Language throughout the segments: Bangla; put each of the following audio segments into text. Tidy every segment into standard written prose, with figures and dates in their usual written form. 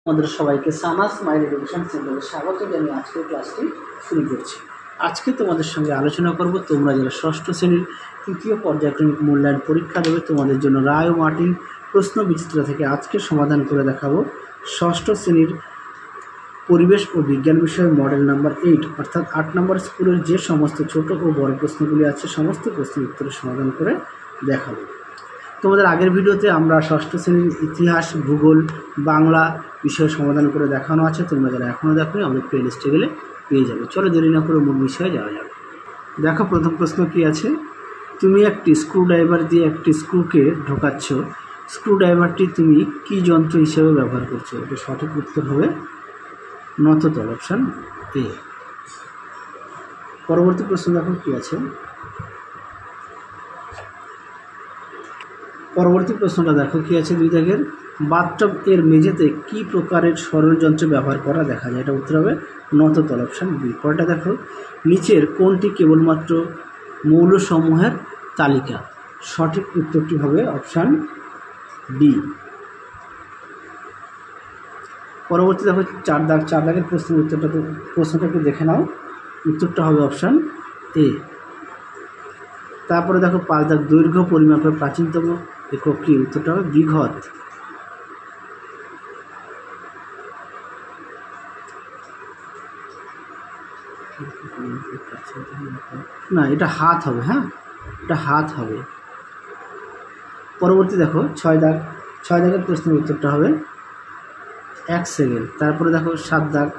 আমাদের সবাইকে সানা স্মাইল এডুকেশন সেন্টারে স্বাগত জানিয়ে আজকের ক্লাসটি শুরু করছি। আজকে তোমাদের সঙ্গে আলোচনা করব তোমরা যারা ষষ্ঠ শ্রেণীর তৃতীয় পর্যায়ক্রমিক মূল্যায়ন পরীক্ষা দেবে তোমাদের জন্য রায় ও মার্টিন প্রশ্ন বিচিত্রা থেকে আজকে সমাধান করে দেখাবো ষষ্ঠ শ্রেণীর পরিবেশ ও বিজ্ঞান বিষয়ের মডেল নাম্বার 8 অর্থাৎ 8 নম্বর স্কুলের যে সমস্ত ছোট ও বড় প্রশ্নগুলি আছে সমস্ত প্রশ্নের উত্তরের সমাধান করে দেখাবো। তোমাদের আগের ভিডিওতে আমরা ষষ্ঠ শ্রেণীর ইতিহাস, ভূগোল, বাংলা বিষয়ের সমাধান করে দেখানো আছে। তোমরা যারা এখনও দেখো আমাদের প্লেলিস্টে গেলে পেয়ে যাবে। চলো দেরি না করে মূল বিষয়ে যাওয়া যাবে। দেখো প্রথম প্রশ্ন কি আছে, তুমি একটি স্ক্রুড্রাইভার দিয়ে একটি স্ক্রুকে ঢোকাচ্ছ। স্ক্রুড্রাইভারটি তুমি কি যন্ত্র হিসেবে ব্যবহার করছো? এটা সঠিক উত্তর হবে নততল, অপশান এ। পরবর্তী প্রশ্ন দেখো কি আছে, পরবর্তী প্রশ্নটা দেখো কি আছে, 2 দাগের বাথটব এর মেঝেতে কি প্রকারের সরল যন্ত্র ব্যবহার করা দেখা যায়? এটা উত্তর হবে নততল, অপশান বি। পরেরটা দেখো, নিচের কোনটি কেবলমাত্র মৌলসমূহের তালিকা? সঠিক উত্তরটি হবে অপশান বি। পরবর্তী দেখো 4 দাগ, 4 দাগের প্রশ্নের প্রশ্নটা একটু দেখে নাও। উত্তরটা হবে অপশান এ। তারপরে দেখো 5 দাগ, দৈর্ঘ্য পরিমাপের প্রাচীনতম একক কি? উত্তরটা হবে বৃহৎ। না, এটা হাত হবে। হ্যাঁ, এটা হাত হবে। পরবর্তী দেখো 6 দাগ, 6 দাগের প্রশ্নের উত্তরটা হবে 1 সেকেন্ড। তারপরে দেখো 7 দাগ,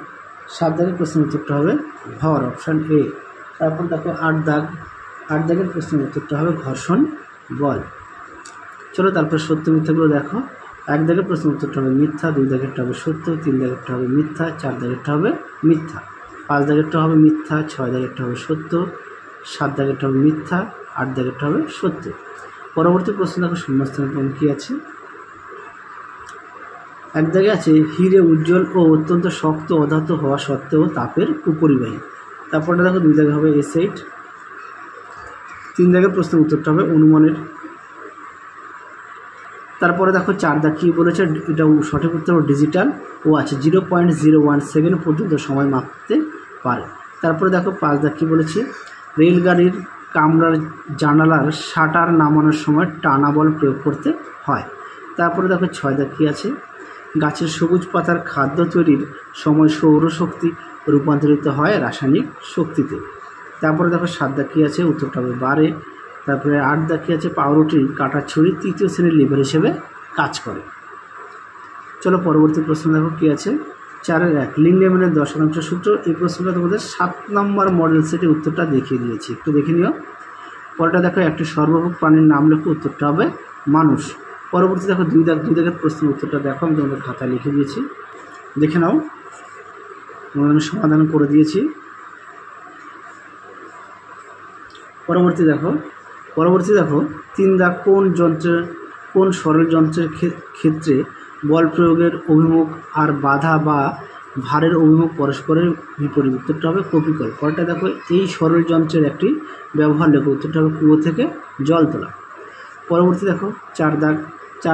7 দাগের প্রশ্নের উত্তরটা হবে ভর, অপশান এ। তারপর দেখো 8 দাগ, 8 দাগের প্রশ্নের উত্তরটা হবে ঘর্ষণ বল। চলো তারপর সত্য মিথ্যাগুলো দেখো। 1 দাগের প্রশ্নের উত্তরটা হবে মিথ্যা, 2 দাগেরটা হবে সত্য, 3 দাগেরটা হবে মিথ্যা, 4 দাগেরটা হবে মিথ্যা, 5 দাগেরটা হবে মিথ্যা, 6 দাগেরটা হবে সত্য, 7 দাগেরটা হবে মিথ্যা, 8 দাগেরটা হবে সত্য। পরবর্তী প্রশ্ন দেখো শূন্যস্থানের পূরণ কী আছে। 1 দাগে আছে হিরে উজ্জ্বল ও অত্যন্ত শক্ত অধাতু হওয়া সত্ত্বেও তাপের কুপরিবাহী। তারপরটা দেখো 2 দাগে হবে S8। 3 দাগের প্রশ্নের উত্তরটা হবে অনুমানের। তারপরে দেখো 4 দাগ কী বলেছে, এটা সঠিক উত্তর ডিজিটাল ও আছে 0.01 সেকেন্ড পর্যন্ত সময় মাপতে পারে। তারপরে দেখো 5 দাগ কী বলেছে, রেলগাড়ির কামরার জানালার শাটার নামানোর সময় টানা বল প্রয়োগ করতে হয়। তারপরে দেখো 6 দাগ কী আছে, গাছের সবুজ পাতার খাদ্য তৈরির সময় সৌরশক্তি রূপান্তরিত হয় রাসায়নিক শক্তিতে। তারপরে দেখো 7 দাগ কী আছে, উত্তরটা হবে 12। তারপরে 8 দাগ কী আছে, পাউরুটি কাটার ছুরি 3য় শ্রেণীর লিভার হিসেবে কাজ করে। চলো পরবর্তী প্রশ্ন দেখো কী আছে, 4-এর 1 লিন্ডেম্যানের 10% সূত্র। এই প্রশ্নটা তোমাদের 7 নম্বর মডেল সেটে উত্তরটা দেখিয়ে দিয়েছি, একটু দেখে নিও। পরেরটা দেখো একটি সর্বভোগ প্রাণীর নাম লেখো, উত্তরটা হবে মানুষ। পরবর্তী দেখো 2 দাগের প্রশ্নের উত্তরটা দেখো, আমি তোমাদের খাতায় লিখে দিয়েছি, দেখে নাও, আমি সমাধান করে দিয়েছি। পরবর্তী দেখো 3 দাগ, কোন সরল যন্ত্রের ক্ষেত্রে বল প্রয়োগের অভিমুখ আর বাধা বা ভারের অভিমুখ পরস্পরের বিপরীত? উত্তরটা হবে কপিকল। পরেরটা দেখো এই সরল যন্ত্রের একটি ব্যবহার লেখো, উত্তরটা হবে কুয়ো থেকে জল তোলা। পরবর্তী দেখো 4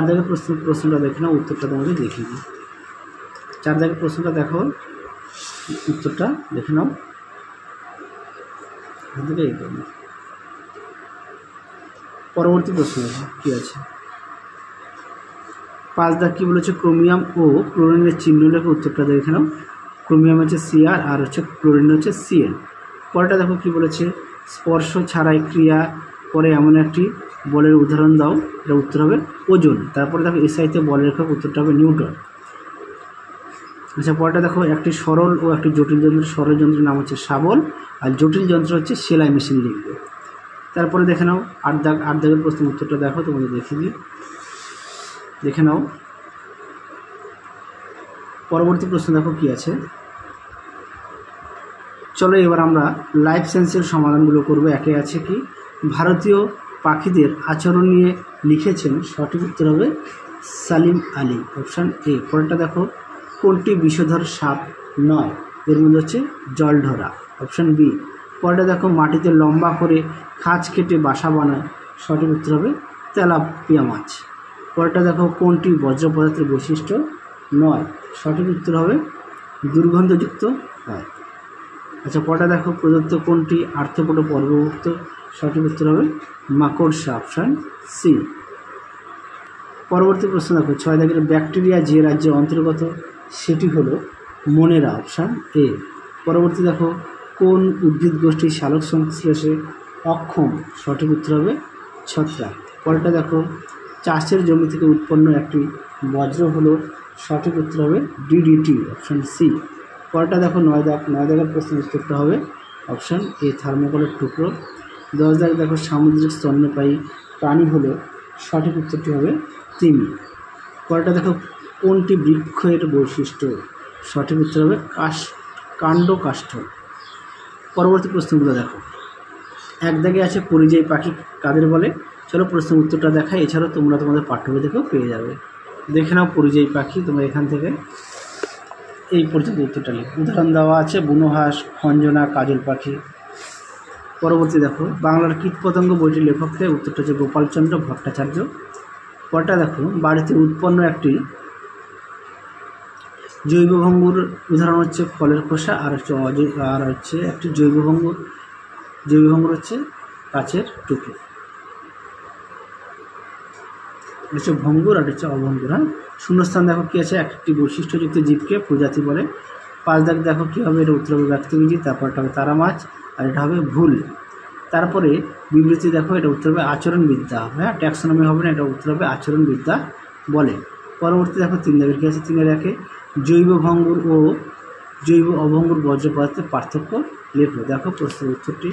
দাগের প্রশ্নটা দেখে নাও, উত্তরটা তোমাদের দেখিয়ে দিই। 4 দাগের প্রশ্নটা দেখো, উত্তরটা দেখে নাও, এখান থেকে এই করবে। পরবর্তী প্রশ্ন কী আছে, 5 দাগ কী বলেছে, ক্রোমিয়াম ও ক্লোরিনের চিহ্ন লেখো, উত্তরটা দেখে নাও। ক্রোমিয়াম হচ্ছে Cr আর হচ্ছে ক্লোরিন হচ্ছে Cl। পরেরটা দেখো কী বলেছে, স্পর্শ ছাড়াই ক্রিয়া করে এমন একটি বলের উদাহরণ দাও। এটা উত্তর হবে ওজন। তারপরে দেখো SI-তে বলের একক, উত্তরটা হবে নিউটন। আচ্ছা, পরেরটা দেখো একটি সরল ও একটি জটিল যন্ত্র। সরল যন্ত্রের নাম হচ্ছে শাবল আর জটিল যন্ত্র হচ্ছে সেলাই মেশিন লিখবে। তারপরে দেখে নাও 8 দাগের প্রশ্নের উত্তরটা দেখো, তোমাদের দেখিয়ে দিই, দেখে নাও। পরবর্তী প্রশ্ন দেখো কি আছে। চলো এবার আমরা লাইফ সায়েন্সের সমাধানগুলো করব। একে আছে কি, ভারতীয় পাখিদের আচরণ নিয়ে লিখেছেন? সঠিক উত্তর হবে সালিম আলী, অপশান এ। পরেরটা দেখো, কোনটি বিষধর সাপ নয়? এর মধ্যে হচ্ছে জলঢরা, অপশান বি। পরেরটা দেখো, মাটিতে লম্বা করে খাঁজ কেটে বাসা বানায়? সঠিক উত্তর হবে তেলাপিয়া মাছ। পরেরটা দেখো, কোনটি বজ্র পদার্থের বৈশিষ্ট্য? নয়। সঠিক উত্তর হবে দুর্গন্ধযুক্ত হয়। আচ্ছা, পরটা দেখো, প্রদত্ত কোনটি আর্থ্রোপোড পর্বভুক্ত? সঠিক উত্তর হবে মাকড়সা, অপশান সি। পরবর্তী প্রশ্ন দেখো, 6 দাগের ব্যাকটেরিয়া যে রাজ্যের অন্তর্গত সেটি হলো মনেরা, অপশান এ। পরবর্তী দেখো, কোন উদ্ভিদ গোষ্ঠীর সালোক সংশ্লেষে অক্ষম? সঠিক উত্তর হবে ছত্রাক। পরেরটা দেখো, চাষের জমি থেকে উৎপন্ন একটি বজ্র হলো, সঠিক উত্তর হবে ডিডিটি, অপশান সি। পরেরটা দেখো 9 দাগের প্রশ্নের উত্তরটা হবে অপশান এ, থার্মোকলের টুকরো। 10 দাগ দেখো, সামুদ্রিক স্তন্যপায়ী প্রাণী হলো, সঠিক উত্তরটি হবে তিমি। পরেরটা দেখো, কোনটি বৃক্ষের বৈশিষ্ট্য? সঠিক উত্তর হবে কাণ্ড কাষ্ঠ। পরবর্তী প্রশ্নগুলো দেখো, 1 দাগে আছে পরিযায়ী পাখি কাদের বলে? চলো প্রশ্নের উত্তরটা দেখাই, এছাড়াও তোমরা তোমাদের পাঠ্যবই থেকেও পেয়ে যাবে। দেখে নাও পরিযায়ী পাখি, তোমরা এখান থেকে এই পর্যন্ত উত্তরটা লিখো। উদাহরণ দেওয়া আছে বুনো হাঁস, খঞ্জনা, কাজল পাখি। পরবর্তী দেখো, বাংলার কীটপতঙ্গ বইটির লেখককে? উত্তরটা হচ্ছে গোপালচন্দ্র ভট্টাচার্য। পরটা দেখো, বাড়িতে উৎপন্ন একটি জৈব ভঙ্গুর উদাহরণ হচ্ছে ফলের খোসা, আর হচ্ছে একটি জৈব ভঙ্গুর হচ্ছে কাচের টুকরো। হচ্ছে ভঙ্গুর আর হচ্ছে অভঙ্গুর। হ্যাঁ, শূন্যস্থান দেখো কি আছে, একটি বৈশিষ্ট্যযুক্ত জীবকে প্রজাতি বলে। 5 দাগ দেখো কী হবে, এটা উত্তর হবে ব্যক্তিবিধি, তারপরটা হবে তারা মাছ, আর এটা হবে ভুল। তারপরে বিবৃতি দেখো, এটা উত্তর হবে আচরণবিদ্যা। হ্যাঁ, ট্যাক্সোনমি হবে না, এটা উত্তর হবে আচরণবিদ্যা বলে। পরবর্তী দেখো 3 দাগের কী আছে, 3 দেখে জৈব ভঙ্গুর ও জৈব অভঙ্গুর বর্জ্য পদার্থের পার্থক্য লেখো। দেখো প্রশ্নের উত্তরটি,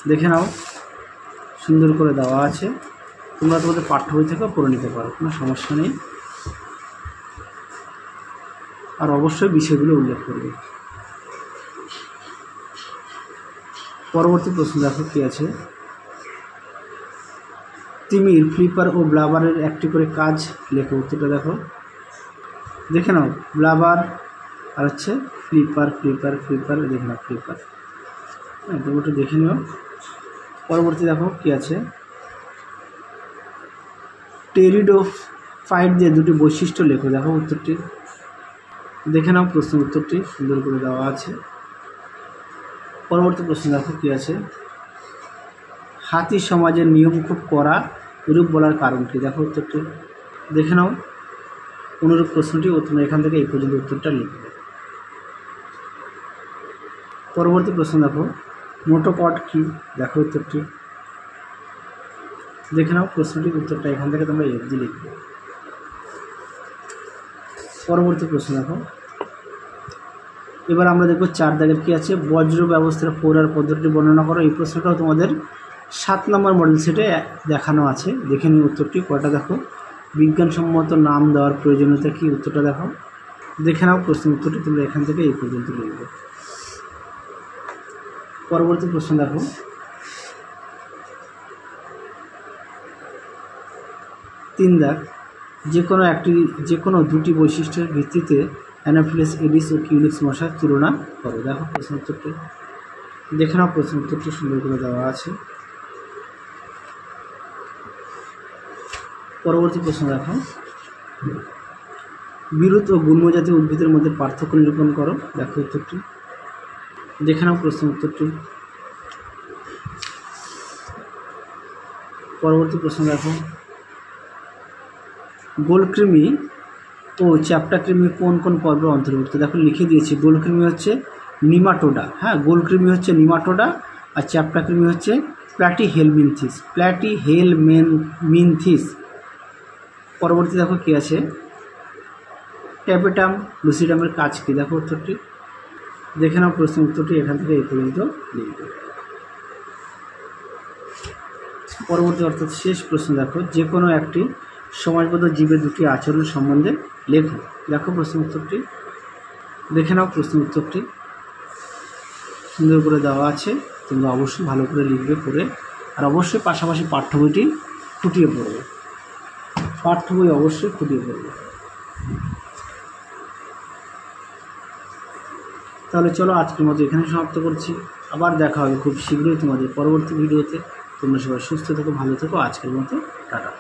দেখে নাও, সুন্দর করে দেওয়া আছে, তোমরা তোমাদের পাঠ্য বই থেকেও পড়ে নিতে পারো, কোনো সমস্যা নেই। আর অবশ্যই বিষয়গুলো উল্লেখ করবে। পরবর্তী প্রশ্ন দেখো কি আছে, তিমির, ফ্লিপার ও ব্লাবারের একটি করে কাজ লেখো। উত্তরটা দেখো, দেখে নাও, ব্লাবার আর হচ্ছে ফ্লিপার, দেখে নাও ফ্লিপার। হ্যাঁ, তোমরা দেখে নিও। পরবর্তী দেখো কি আছে, টেরিডোফাইট যে দুটি বৈশিষ্ট্য লেখো। দেখো উত্তরটি, দেখে নাও প্রশ্নের উত্তরটি, সুন্দর করে দেওয়া আছে। পরবর্তী প্রশ্ন দেখো কি আছে, হাতি সমাজের নিয়ম খুব কড়া, এরূপ বলার কারণ কি? দেখো উত্তরটি, দেখে নাও অনুরূপ প্রশ্নটি, ও তোমরা এখান থেকে এই পর্যন্ত উত্তরটা লিখবে। পরবর্তী প্রশ্ন দেখো, মোটোপড কি? দেখো উত্তরটি, দেখে নাও প্রশ্নটির উত্তরটা, এখান থেকে তোমরা এফজি লিখবে। পরবর্তী প্রশ্ন দেখো, এবার আমরা দেখব 4 দাগের কী আছে, বজ্র ব্যবস্থার ফোরার পদ্ধতি বর্ণনা করো। এই প্রশ্নটাও তোমাদের 7 নম্বর মডেল সেটে দেখানো আছে, দেখে নিই উত্তরটি। কয়টা দেখো, বিজ্ঞানসম্মত নাম দেওয়ার প্রয়োজনীয়তা কী? উত্তরটা দেখো, দেখে নাও প্রশ্নের উত্তরটি, তোমরা এখান থেকে এই পর্যন্ত লিখবে। পরবর্তী প্রশ্ন দেখো, 3 দাগ, যে কোনো দুটি বৈশিষ্ট্যের ভিত্তিতে অ্যানাফিলাস এডিস ও কিউলিক্স মশার তুলনা করো। দেখো প্রশ্ন উত্তরটি, দেখে নাও প্রশ্ন উত্তরটি, সুন্দর করে দেওয়া আছে। পরবর্তী প্রশ্ন দেখো, বিরুৎ ও গুল্ম জাতীয় উদ্ভিদের মধ্যে পার্থক্য নিরূপণ করো। দেখো উত্তরটি, দেখে নাও প্রশ্ন উত্তরটি। পরবর্তী প্রশ্ন দেখো, গোলকৃমি ও চ্যাপ্টাকৃমি কোন কোন পর্বের অন্তর্ভুক্ত? দেখো লিখে দিয়েছি, গোলকৃমি হচ্ছে নিমাটোডা। হ্যাঁ, গোলকৃমি হচ্ছে নিমাটোডা, আর চ্যাপ্টাকৃমি হচ্ছে প্ল্যাটিহেলমিনথিস। পরবর্তী দেখো কি আছে, ট্যাপেটাম লুসিডামের কাজ কী? দেখো উত্তরটি, দেখে নাও প্রশ্ন উত্তরটি, এখান থেকে এই পর্যন্ত লিখবে। পরবর্তী অর্থাৎ শেষ প্রশ্ন দেখো, যে কোনো একটি সমাজবদ্ধ জীবের দুটি আচরণ সম্বন্ধে লেখো। দেখো প্রশ্ন উত্তরটি, দেখে নাও প্রশ্ন উত্তরটি, সুন্দর করে দেওয়া আছে, তোমরা অবশ্যই ভালো করে লিখবে পড়ে, আর অবশ্যই পাশাপাশি পাঠ্য বইটি খুঁটিয়ে পড়বে, পাঠ্য বই অবশ্যই খুঁটিয়ে পড়বে। তাহলে চলো আজকের মতো এখানে সমাপ্ত করছি, আবার দেখা হবে খুব শীঘ্রই তোমাদের পরবর্তী ভিডিওতে। তোমরা সবাই সুস্থ থেকো, ভালো থেকো, আজকের মতো টাটা।